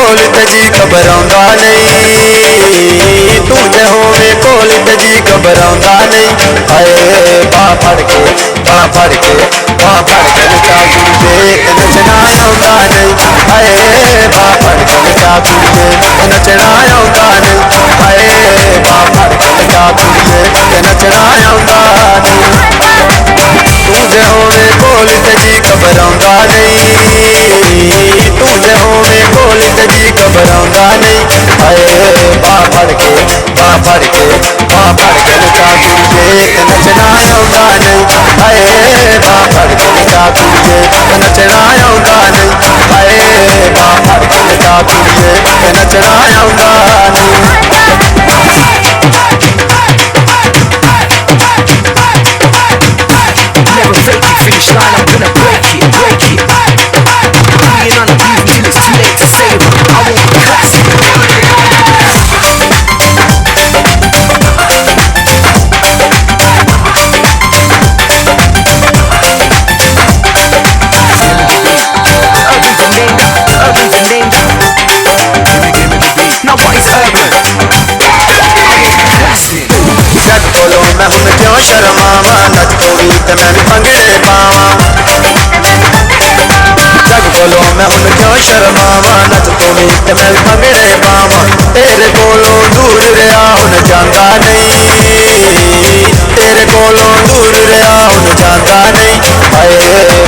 कोल तजी घबराउंदा नहीं, तू जे होवे कोल तजी घबराउंदा नहीं। हाय बाह फड़ के बाह फड़ के बाह फड़ के नचा दूजे नचना आउंदा नहीं। हाय बाह फड़ के नचा दूजे नचना आउंदा नहीं। हाय बाह फड़ के नचा दूजे नचना आउंदा नहीं। तू जे होवे कोल तजी घबराउंदा नहीं, तू जे होवे कोल तजी घबराउंदा नहीं। हाय बाह फड़ के बाह फड़ के बाह फड़ के नचा दूजे नचना आउंदा नहीं। हाय बाह फड़ के नचा दूजे नचना आउंदा नहीं। हाय बाह फड़ के नचा दूजे नचना आउंदा नहीं। Never fake it, finish line, I'm gonna break it, break it. Being on the beat till it's too late to save it. I want the classic. Urban's a name. Give me the beat. Now what is urban? Classic. जग बोलो मैं हूं क्यों शर्मावा, नच कोई ते मैं भी भंगड़े पावा। जग बोलो मैं हूं क्यों शर्मावा, नच कोई ते मैं भी भंगड़े पावा। तेरे कोलों दूर रहा हुन जांदा नहीं, तेरे कोलों दूर रहा हुन जांदा नहीं। हाय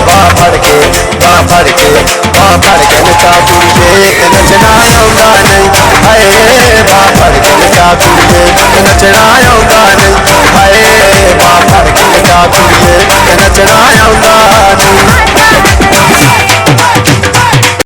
बाह फड़ के बाह फड़ के बाह फड़ के नचा दूजे नचना आउंदा नहीं। हाय बाह फड़ के नचा दूजे नचना आउंदा नहीं। हाय बाह फड़ के नचा दूजे नचना आउंदा